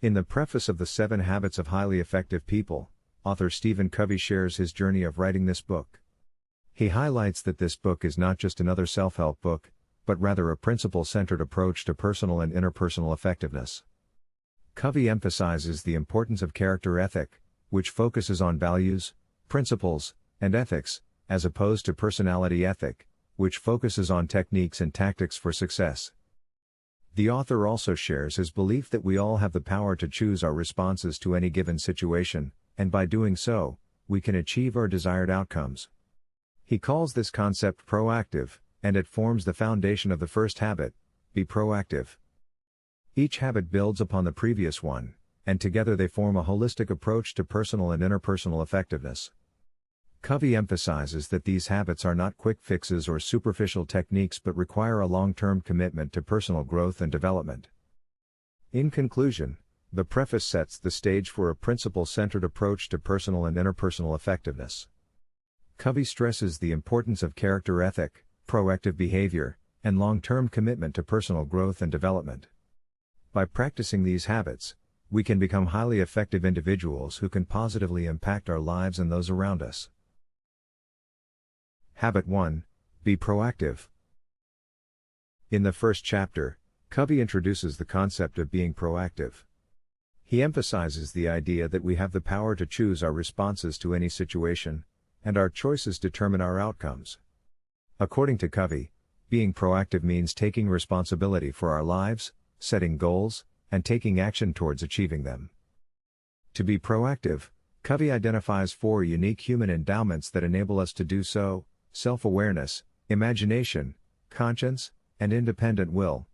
In the preface of The 7 Habits of Highly Effective People, author Stephen Covey shares his journey of writing this book. He highlights that this book is not just another self-help book, but rather a principle-centered approach to personal and interpersonal effectiveness. Covey emphasizes the importance of character ethic, which focuses on values, principles, and ethics, as opposed to personality ethic, which focuses on techniques and tactics for success. The author also shares his belief that we all have the power to choose our responses to any given situation, and by doing so, we can achieve our desired outcomes. He calls this concept proactive, and it forms the foundation of the first habit: be proactive. Each habit builds upon the previous one, and together they form a holistic approach to personal and interpersonal effectiveness. Covey emphasizes that these habits are not quick fixes or superficial techniques but require a long-term commitment to personal growth and development. In conclusion, the preface sets the stage for a principle-centered approach to personal and interpersonal effectiveness. Covey stresses the importance of character ethic, proactive behavior, and long-term commitment to personal growth and development. By practicing these habits, we can become highly effective individuals who can positively impact our lives and those around us. Habit 1. Be proactive. In the first chapter, Covey introduces the concept of being proactive. He emphasizes the idea that we have the power to choose our responses to any situation, and our choices determine our outcomes. According to Covey, being proactive means taking responsibility for our lives, setting goals, and taking action towards achieving them. To be proactive, Covey identifies 4 unique human endowments that enable us to do so: self-awareness, imagination, conscience, and independent will.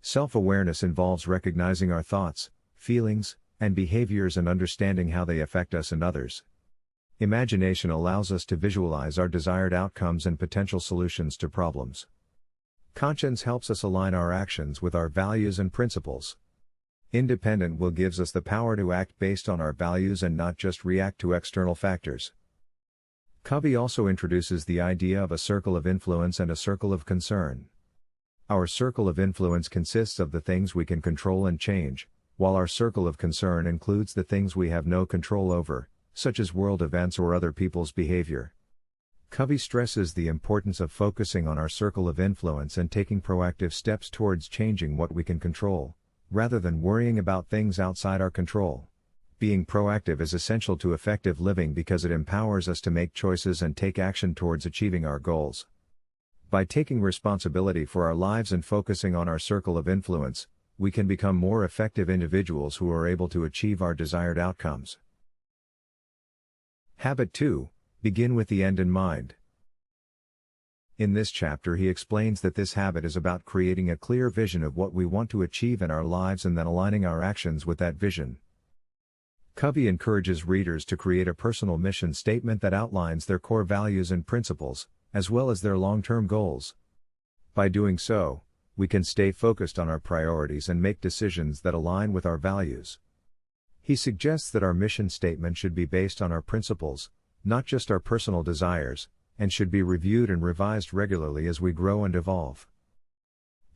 Self-awareness involves recognizing our thoughts, feelings, and behaviors and understanding how they affect us and others. Imagination allows us to visualize our desired outcomes and potential solutions to problems. Conscience helps us align our actions with our values and principles. Independent will gives us the power to act based on our values and not just react to external factors. Covey also introduces the idea of a circle of influence and a circle of concern. Our circle of influence consists of the things we can control and change, while our circle of concern includes the things we have no control over, such as world events or other people's behavior. Covey stresses the importance of focusing on our circle of influence and taking proactive steps towards changing what we can control, rather than worrying about things outside our control. Being proactive is essential to effective living because it empowers us to make choices and take action towards achieving our goals. By taking responsibility for our lives and focusing on our circle of influence, we can become more effective individuals who are able to achieve our desired outcomes. Habit 2. Begin with the end in mind. In this chapter he explains that this habit is about creating a clear vision of what we want to achieve in our lives and then aligning our actions with that vision. Covey encourages readers to create a personal mission statement that outlines their core values and principles, as well as their long-term goals. By doing so, we can stay focused on our priorities and make decisions that align with our values. He suggests that our mission statement should be based on our principles, not just our personal desires, and should be reviewed and revised regularly as we grow and evolve.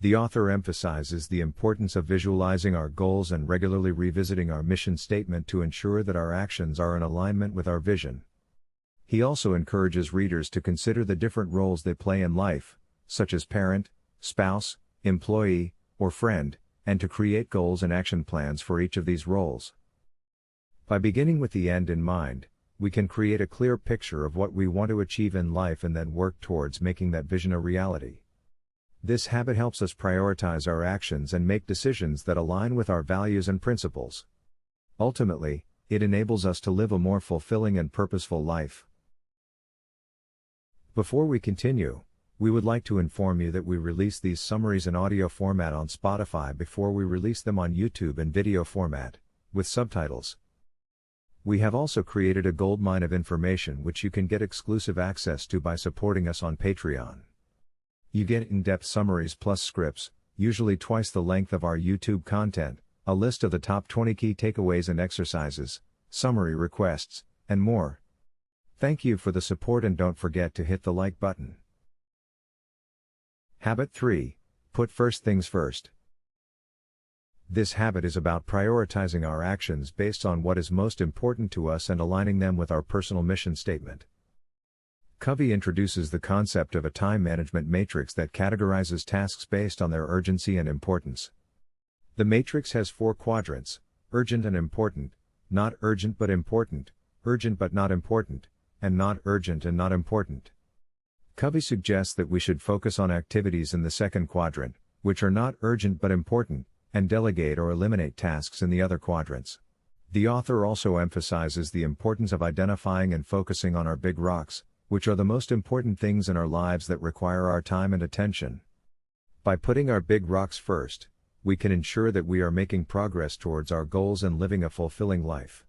The author emphasizes the importance of visualizing our goals and regularly revisiting our mission statement to ensure that our actions are in alignment with our vision. He also encourages readers to consider the different roles they play in life, such as parent, spouse, employee, or friend, and to create goals and action plans for each of these roles. By beginning with the end in mind, we can create a clear picture of what we want to achieve in life and then work towards making that vision a reality. This habit helps us prioritize our actions and make decisions that align with our values and principles. Ultimately, it enables us to live a more fulfilling and purposeful life. Before we continue, we would like to inform you that we release these summaries in audio format on Spotify before we release them on YouTube in video format, with subtitles. We have also created a goldmine of information which you can get exclusive access to by supporting us on Patreon. You get in-depth summaries plus scripts, usually twice the length of our YouTube content, a list of the top 20 key takeaways and exercises, summary requests, and more. Thank you for the support and don't forget to hit the like button. Habit 3. Put first things first. This habit is about prioritizing our actions based on what is most important to us and aligning them with our personal mission statement. Covey introduces the concept of a time management matrix that categorizes tasks based on their urgency and importance. The matrix has 4 quadrants: urgent and important, not urgent but important, urgent but not important, and not urgent and not important. Covey suggests that we should focus on activities in the second quadrant, which are not urgent but important, and delegate or eliminate tasks in the other quadrants. The author also emphasizes the importance of identifying and focusing on our big rocks, which are the most important things in our lives that require our time and attention. By putting our big rocks first, we can ensure that we are making progress towards our goals and living a fulfilling life.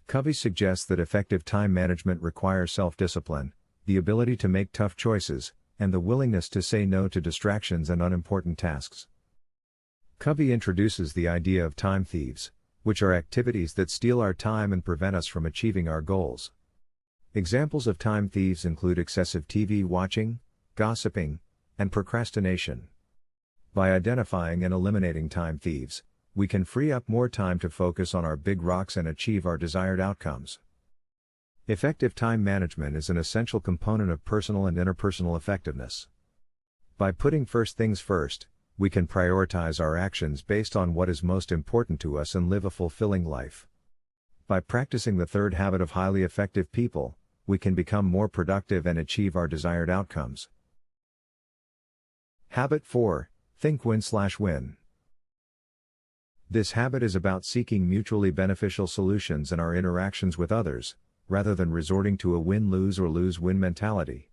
Covey suggests that effective time management requires self-discipline, the ability to make tough choices, and the willingness to say no to distractions and unimportant tasks. Covey introduces the idea of time thieves, which are activities that steal our time and prevent us from achieving our goals. Examples of time thieves include excessive TV watching, gossiping, and procrastination. By identifying and eliminating time thieves, we can free up more time to focus on our big rocks and achieve our desired outcomes. Effective time management is an essential component of personal and interpersonal effectiveness. By putting first things first, we can prioritize our actions based on what is most important to us and live a fulfilling life. By practicing the third habit of highly effective people, we can become more productive and achieve our desired outcomes. Habit 4. Think win/win. This habit is about seeking mutually beneficial solutions in our interactions with others, rather than resorting to a win-lose or lose-win mentality.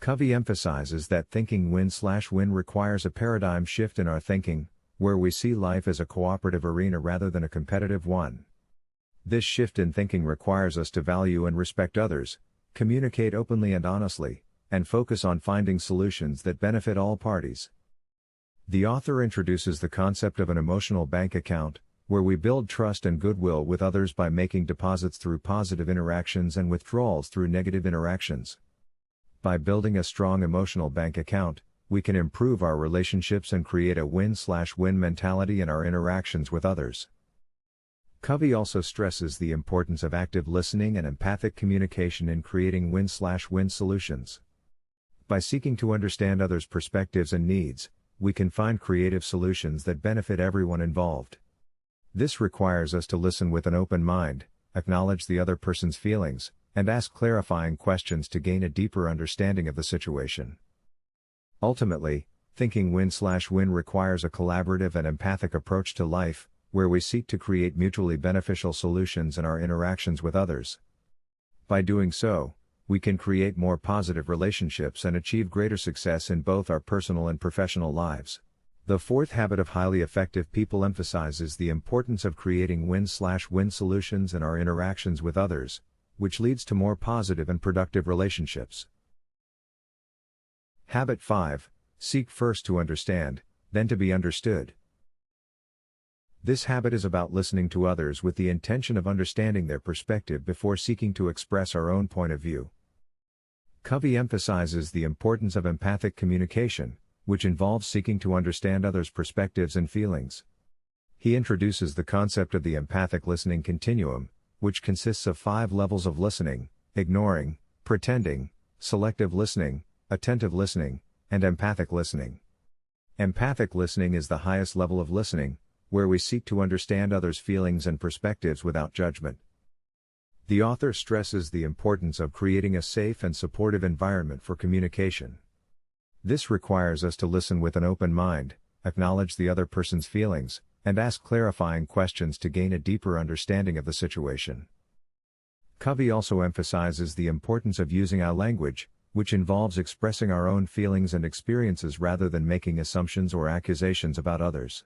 Covey emphasizes that thinking win/win requires a paradigm shift in our thinking, where we see life as a cooperative arena rather than a competitive one. This shift in thinking requires us to value and respect others, communicate openly and honestly, and focus on finding solutions that benefit all parties. The author introduces the concept of an emotional bank account, where we build trust and goodwill with others by making deposits through positive interactions and withdrawals through negative interactions. By building a strong emotional bank account, we can improve our relationships and create a win/win mentality in our interactions with others. Covey also stresses the importance of active listening and empathic communication in creating win/win solutions. By seeking to understand others' perspectives and needs, we can find creative solutions that benefit everyone involved. This requires us to listen with an open mind, acknowledge the other person's feelings, and ask clarifying questions to gain a deeper understanding of the situation. Ultimately, thinking win/win requires a collaborative and empathic approach to life, where we seek to create mutually beneficial solutions in our interactions with others. By doing so, we can create more positive relationships and achieve greater success in both our personal and professional lives. The fourth habit of highly effective people emphasizes the importance of creating win/win solutions in our interactions with others, which leads to more positive and productive relationships. Habit 5. Seek first to understand, then to be understood. This habit is about listening to others with the intention of understanding their perspective before seeking to express our own point of view. Covey emphasizes the importance of empathic communication, which involves seeking to understand others' perspectives and feelings. He introduces the concept of the empathic listening continuum, which consists of 5 levels of listening: ignoring, pretending, selective listening, attentive listening, and empathic listening. Empathic listening is the highest level of listening, where we seek to understand others' feelings and perspectives without judgment. The author stresses the importance of creating a safe and supportive environment for communication. This requires us to listen with an open mind, acknowledge the other person's feelings, and ask clarifying questions to gain a deeper understanding of the situation. Covey also emphasizes the importance of using I language, which involves expressing our own feelings and experiences rather than making assumptions or accusations about others.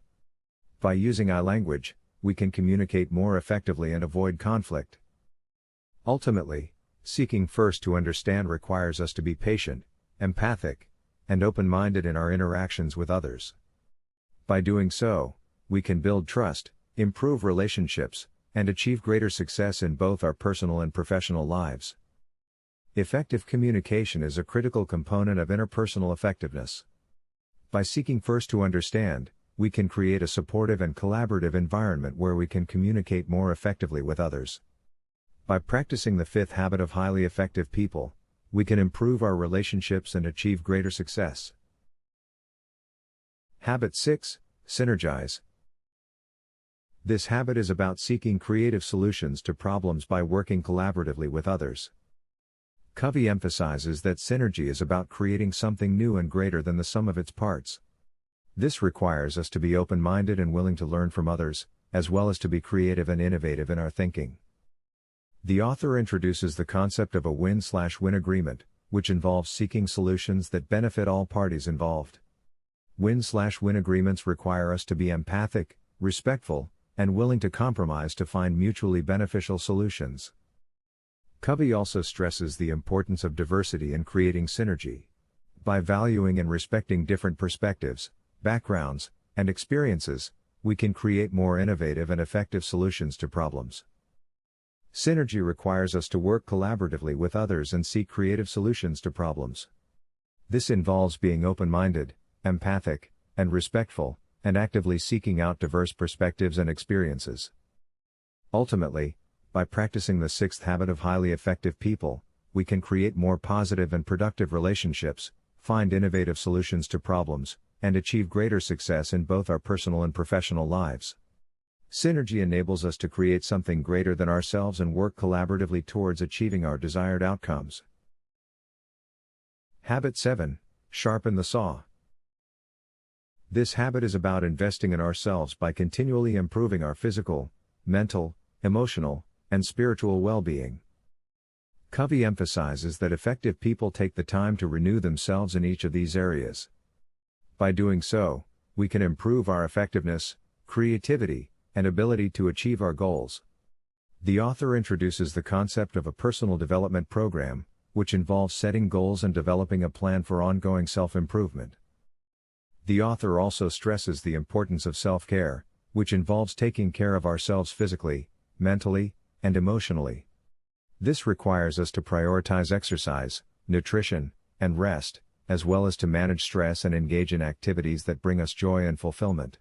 By using I language, we can communicate more effectively and avoid conflict. Ultimately, seeking first to understand requires us to be patient, empathic, and open-minded in our interactions with others. By doing so, we can build trust, improve relationships, and achieve greater success in both our personal and professional lives. Effective communication is a critical component of interpersonal effectiveness. By seeking first to understand, we can create a supportive and collaborative environment where we can communicate more effectively with others. By practicing the fifth habit of highly effective people, we can improve our relationships and achieve greater success. Habit 6. Synergize. This habit is about seeking creative solutions to problems by working collaboratively with others. Covey emphasizes that synergy is about creating something new and greater than the sum of its parts. This requires us to be open-minded and willing to learn from others, as well as to be creative and innovative in our thinking. The author introduces the concept of a win-slash-win agreement, which involves seeking solutions that benefit all parties involved. Win-slash-win agreements require us to be empathic, respectful, and willing to compromise to find mutually beneficial solutions. Covey also stresses the importance of diversity in creating synergy. By valuing and respecting different perspectives, backgrounds, and experiences, we can create more innovative and effective solutions to problems. Synergy requires us to work collaboratively with others and seek creative solutions to problems. This involves being open-minded, empathic, and respectful, and actively seeking out diverse perspectives and experiences. Ultimately, by practicing the sixth habit of highly effective people, we can create more positive and productive relationships, find innovative solutions to problems, and achieve greater success in both our personal and professional lives. Synergy enables us to create something greater than ourselves and work collaboratively towards achieving our desired outcomes. Habit 7. Sharpen the saw. This habit is about investing in ourselves by continually improving our physical, mental, emotional, and spiritual well-being. Covey emphasizes that effective people take the time to renew themselves in each of these areas. By doing so, we can improve our effectiveness, creativity, and ability to achieve our goals. The author introduces the concept of a personal development program, which involves setting goals and developing a plan for ongoing self-improvement. The author also stresses the importance of self-care, which involves taking care of ourselves physically, mentally, and emotionally. This requires us to prioritize exercise, nutrition, and rest, as well as to manage stress and engage in activities that bring us joy and fulfillment.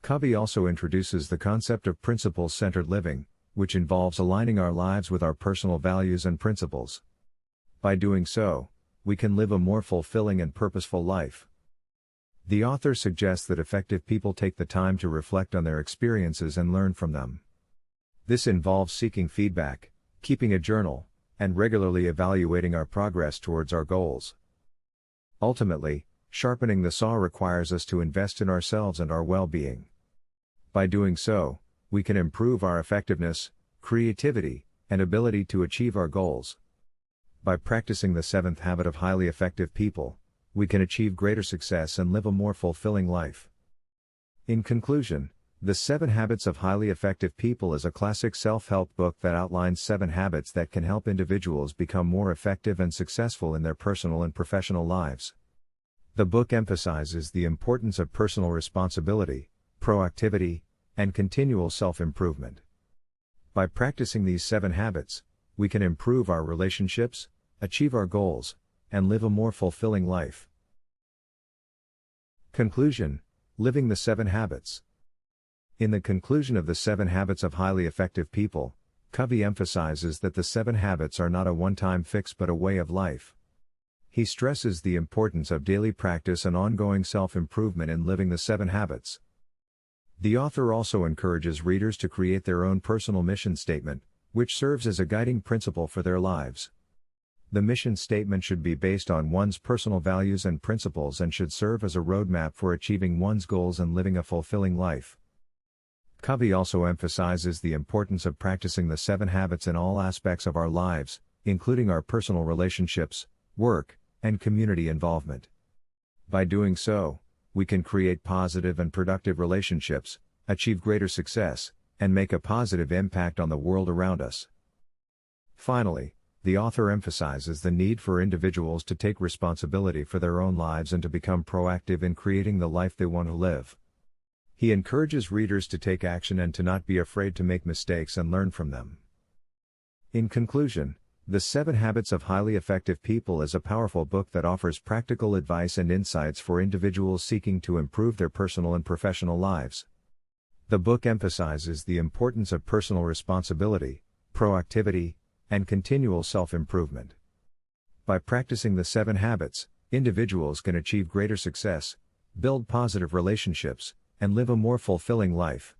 Covey also introduces the concept of principles-centered living, which involves aligning our lives with our personal values and principles. By doing so, we can live a more fulfilling and purposeful life. The author suggests that effective people take the time to reflect on their experiences and learn from them. This involves seeking feedback, keeping a journal, and regularly evaluating our progress towards our goals. Ultimately, sharpening the saw requires us to invest in ourselves and our well-being. By doing so, we can improve our effectiveness, creativity, and ability to achieve our goals. By practicing the seventh habit of highly effective people, we can achieve greater success and live a more fulfilling life. In conclusion, The 7 Habits of Highly Effective People is a classic self-help book that outlines 7 habits that can help individuals become more effective and successful in their personal and professional lives. The book emphasizes the importance of personal responsibility, proactivity, and continual self-improvement. By practicing these 7 habits, we can improve our relationships, achieve our goals, and live a more fulfilling life. Conclusion: Living the 7 Habits. In the conclusion of the 7 Habits of Highly Effective People, Covey emphasizes that the 7 habits are not a one-time fix but a way of life. He stresses the importance of daily practice and ongoing self-improvement in living the 7 habits. The author also encourages readers to create their own personal mission statement, which serves as a guiding principle for their lives. The mission statement should be based on one's personal values and principles and should serve as a roadmap for achieving one's goals and living a fulfilling life. Covey also emphasizes the importance of practicing the 7 habits in all aspects of our lives, including our personal relationships, work, and community involvement. By doing so, we can create positive and productive relationships, achieve greater success, and make a positive impact on the world around us. Finally, the author emphasizes the need for individuals to take responsibility for their own lives and to become proactive in creating the life they want to live. He encourages readers to take action and to not be afraid to make mistakes and learn from them. In conclusion, The 7 Habits of Highly Effective People is a powerful book that offers practical advice and insights for individuals seeking to improve their personal and professional lives. The book emphasizes the importance of personal responsibility, proactivity, and continual self-improvement. By practicing the 7 habits, individuals can achieve greater success, build positive relationships, and live a more fulfilling life.